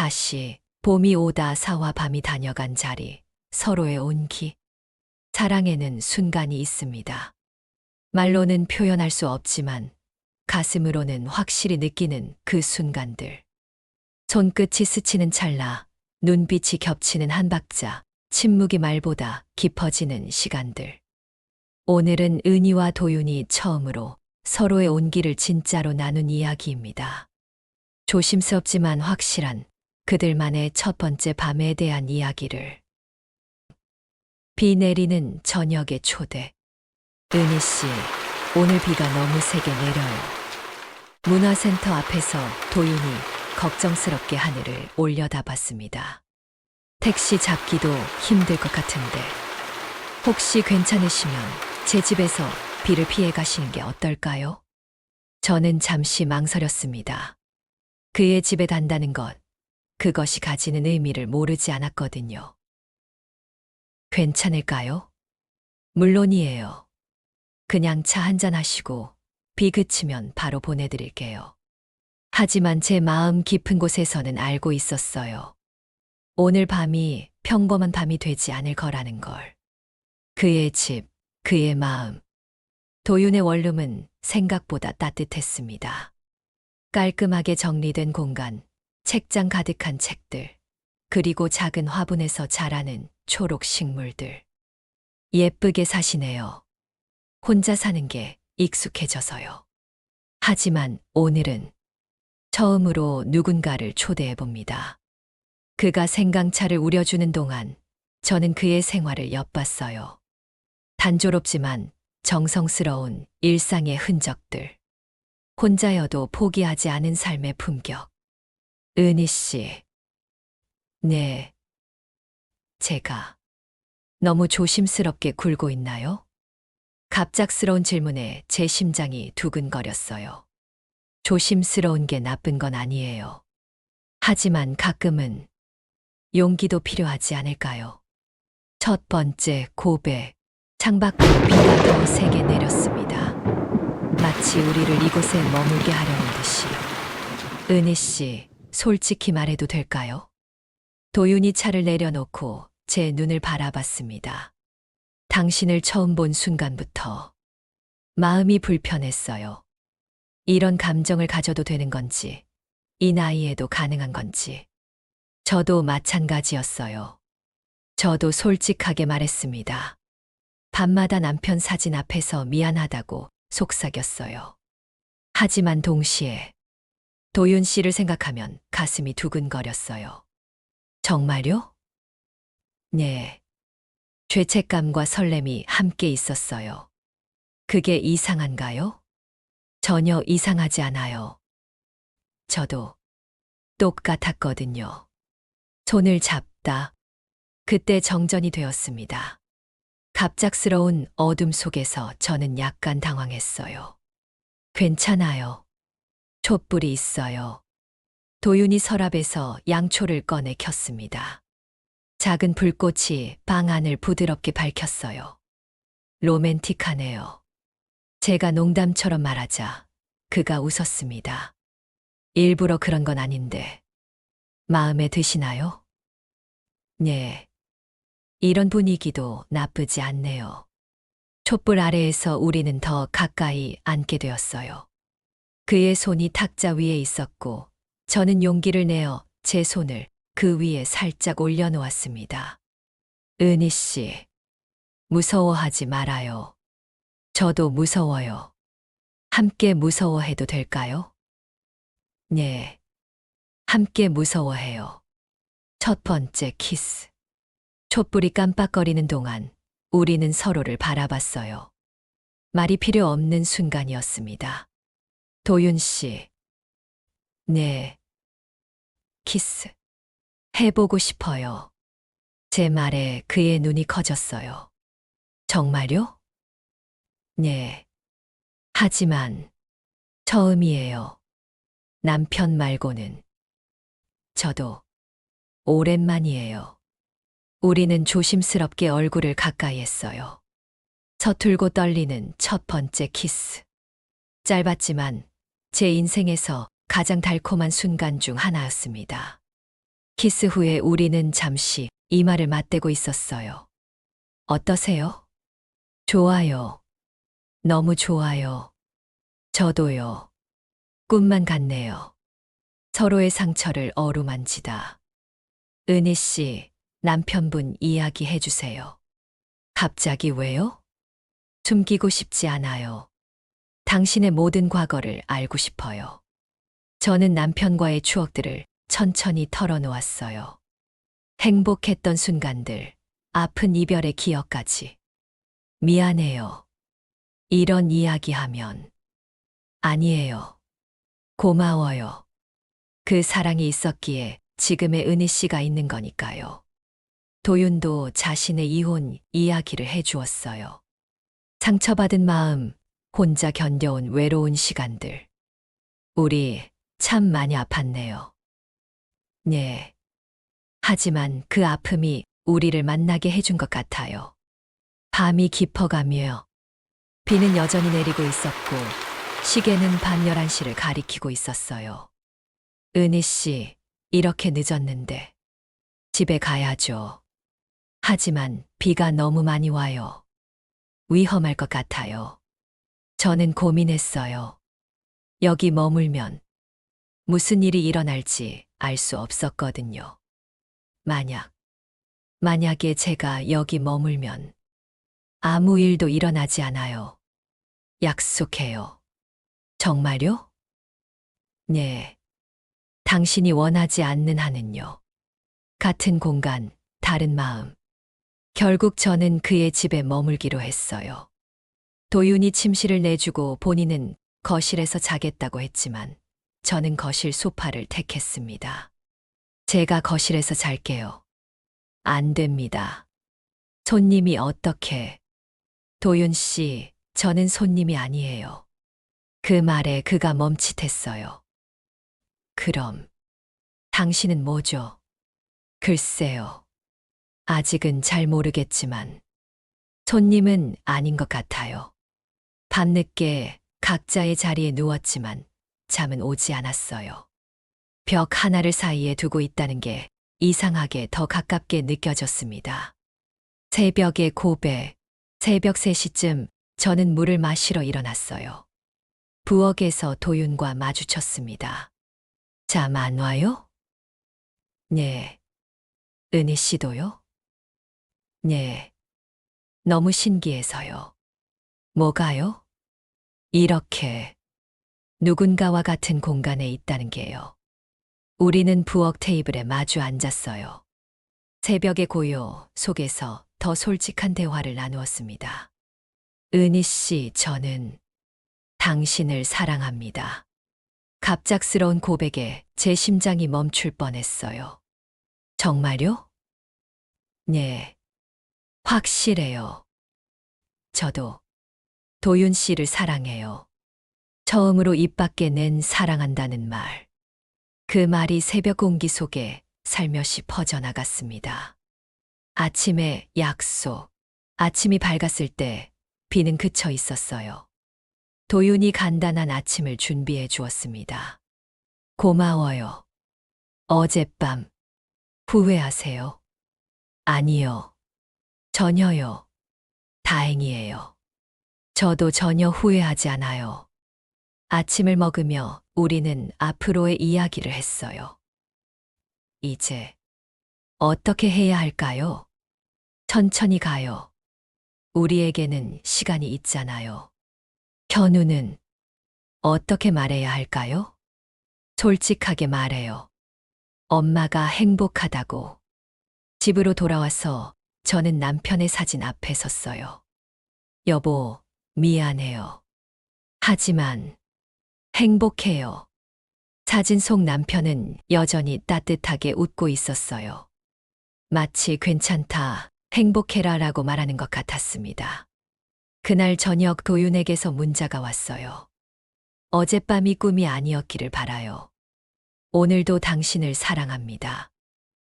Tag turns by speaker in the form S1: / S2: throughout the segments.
S1: 다시 봄이 오다 사와 밤이 다녀간 자리, 서로의 온기. 사랑에는 순간이 있습니다. 말로는 표현할 수 없지만 가슴으로는 확실히 느끼는 그 순간들. 손끝이 스치는 찰나, 눈빛이 겹치는 한 박자, 침묵이 말보다 깊어지는 시간들. 오늘은 은희와 도윤이 처음으로 서로의 온기를 진짜로 나눈 이야기입니다. 조심스럽지만 확실한 그들만의 첫 번째 밤에 대한 이야기를. 비 내리는 저녁의 초대. 은희 씨, 오늘 비가 너무 세게 내려요. 문화센터 앞에서 도윤이 걱정스럽게 하늘을 올려다봤습니다. 택시 잡기도 힘들 것 같은데 혹시 괜찮으시면 제 집에서 비를 피해 가시는 게 어떨까요? 저는 잠시 망설였습니다. 그의 집에 간다는 것, 그것이 가지는 의미를 모르지 않았거든요. 괜찮을까요? 물론이에요. 그냥 차 한잔 하시고 비 그치면 바로 보내드릴게요. 하지만 제 마음 깊은 곳에서는 알고 있었어요. 오늘 밤이 평범한 밤이 되지 않을 거라는 걸. 그의 집, 그의 마음. 도윤의 원룸은 생각보다 따뜻했습니다. 깔끔하게 정리된 공간, 책장 가득한 책들, 그리고 작은 화분에서 자라는 초록 식물들. 예쁘게 사시네요. 혼자 사는 게 익숙해져서요. 하지만 오늘은 처음으로 누군가를 초대해 봅니다. 그가 생강차를 우려주는 동안 저는 그의 생활을 엿봤어요. 단조롭지만 정성스러운 일상의 흔적들. 혼자여도 포기하지 않은 삶의 품격. 은희 씨. 네. 제가 너무 조심스럽게 굴고 있나요? 갑작스러운 질문에 제 심장이 두근거렸어요. 조심스러운 게 나쁜 건 아니에요. 하지만 가끔은 용기도 필요하지 않을까요? 첫 번째 고백. 창밖으로 비가 더 세게 내렸습니다. 마치 우리를 이곳에 머물게 하려는 듯이. 은희 씨, 솔직히 말해도 될까요? 도윤이 차를 내려놓고 제 눈을 바라봤습니다. 당신을 처음 본 순간부터 마음이 불편했어요. 이런 감정을 가져도 되는 건지, 이 나이에도 가능한 건지. 저도 마찬가지였어요. 저도 솔직하게 말했습니다. 밤마다 남편 사진 앞에서 미안하다고 속삭였어요. 하지만 동시에 도윤 씨를 생각하면 가슴이 두근거렸어요. 정말요? 네. 죄책감과 설렘이 함께 있었어요. 그게 이상한가요? 전혀 이상하지 않아요. 저도 똑같았거든요. 손을 잡다. 그때 정전이 되었습니다. 갑작스러운 어둠 속에서 저는 약간 당황했어요. 괜찮아요. 촛불이 있어요. 도윤이 서랍에서 양초를 꺼내 켰습니다. 작은 불꽃이 방 안을 부드럽게 밝혔어요. 로맨틱하네요. 제가 농담처럼 말하자 그가 웃었습니다. 일부러 그런 건 아닌데 마음에 드시나요? 네. 이런 분위기도 나쁘지 않네요. 촛불 아래에서 우리는 더 가까이 앉게 되었어요. 그의 손이 탁자 위에 있었고 저는 용기를 내어 제 손을 그 위에 살짝 올려놓았습니다. 은희 씨, 무서워하지 말아요. 저도 무서워요. 함께 무서워해도 될까요? 네. 함께 무서워해요. 첫 번째 키스. 촛불이 깜빡거리는 동안 우리는 서로를 바라봤어요. 말이 필요 없는 순간이었습니다. 도윤 씨. 네. 키스. 해보고 싶어요. 제 말에 그의 눈이 커졌어요. 정말요? 네. 하지만 처음이에요. 남편 말고는. 저도 오랜만이에요. 우리는 조심스럽게 얼굴을 가까이 했어요. 서툴고 떨리는 첫 번째 키스. 짧았지만 제 인생에서 가장 달콤한 순간 중 하나였습니다. 키스 후에 우리는 잠시 이마를 맞대고 있었어요. 어떠세요? 좋아요. 너무 좋아요. 저도요. 꿈만 같네요. 서로의 상처를 어루만지다. 은희 씨, 남편분 이야기해 주세요. 갑자기 왜요? 숨기고 싶지 않아요. 당신의 모든 과거를 알고 싶어요. 저는 남편과의 추억들을 천천히 털어놓았어요. 행복했던 순간들, 아픈 이별의 기억까지. 미안해요. 이런 이야기하면. 아니에요. 고마워요. 그 사랑이 있었기에 지금의 은희 씨가 있는 거니까요. 도윤도 자신의 이혼 이야기를 해주었어요. 상처받은 마음, 혼자 견뎌온 외로운 시간들. 우리 참 많이 아팠네요. 네. 하지만 그 아픔이 우리를 만나게 해준 것 같아요. 밤이 깊어가며 비는 여전히 내리고 있었고 시계는 밤 11시를 가리키고 있었어요. 은희 씨, 이렇게 늦었는데 집에 가야죠. 하지만 비가 너무 많이 와요. 위험할 것 같아요. 저는 고민했어요. 여기 머물면 무슨 일이 일어날지 알 수 없었거든요. 만약에 제가 여기 머물면 아무 일도 일어나지 않아요. 약속해요. 정말요? 네. 당신이 원하지 않는 한은요. 같은 공간, 다른 마음. 결국 저는 그의 집에 머물기로 했어요. 도윤이 침실을 내주고 본인은 거실에서 자겠다고 했지만 저는 거실 소파를 택했습니다. 제가 거실에서 잘게요. 안 됩니다. 손님이 어떻게? 도윤 씨, 저는 손님이 아니에요. 그 말에 그가 멈칫했어요. 그럼 당신은 뭐죠? 글쎄요. 아직은 잘 모르겠지만 손님은 아닌 것 같아요. 밤늦게 각자의 자리에 누웠지만 잠은 오지 않았어요. 벽 하나를 사이에 두고 있다는 게 이상하게 더 가깝게 느껴졌습니다. 새벽의 고백, 새벽 3시쯤 저는 물을 마시러 일어났어요. 부엌에서 도윤과 마주쳤습니다. 잠 안 와요? 네. 은희 씨도요? 네. 너무 신기해서요. 뭐가요? 이렇게 누군가와 같은 공간에 있다는 게요. 우리는 부엌 테이블에 마주 앉았어요. 새벽의 고요 속에서 더 솔직한 대화를 나누었습니다. 은희 씨, 저는 당신을 사랑합니다. 갑작스러운 고백에 제 심장이 멈출 뻔했어요. 정말요? 네. 확실해요. 저도 도윤 씨를 사랑해요. 처음으로 입 밖에 낸 사랑한다는 말. 그 말이 새벽 공기 속에 살며시 퍼져나갔습니다. 아침에 약속. 아침이 밝았을 때 비는 그쳐 있었어요. 도윤이 간단한 아침을 준비해 주었습니다. 고마워요. 어젯밤 후회하세요? 아니요. 전혀요. 다행이에요. 저도 전혀 후회하지 않아요. 아침을 먹으며 우리는 앞으로의 이야기를 했어요. 이제 어떻게 해야 할까요? 천천히 가요. 우리에게는 시간이 있잖아요. 현우는 어떻게 말해야 할까요? 솔직하게 말해요. 엄마가 행복하다고. 집으로 돌아와서 저는 남편의 사진 앞에 섰어요. 여보, 미안해요. 하지만 행복해요. 사진 속 남편은 여전히 따뜻하게 웃고 있었어요. 마치 괜찮다, 행복해라라고 말하는 것 같았습니다. 그날 저녁 도윤에게서 문자가 왔어요. 어젯밤이 꿈이 아니었기를 바라요. 오늘도 당신을 사랑합니다.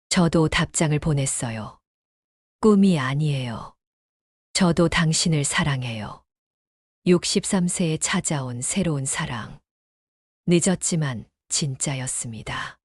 S1: 저도 답장을 보냈어요. 꿈이 아니에요. 저도 당신을 사랑해요. 63세에 찾아온 새로운 사랑. 늦었지만 진짜였습니다.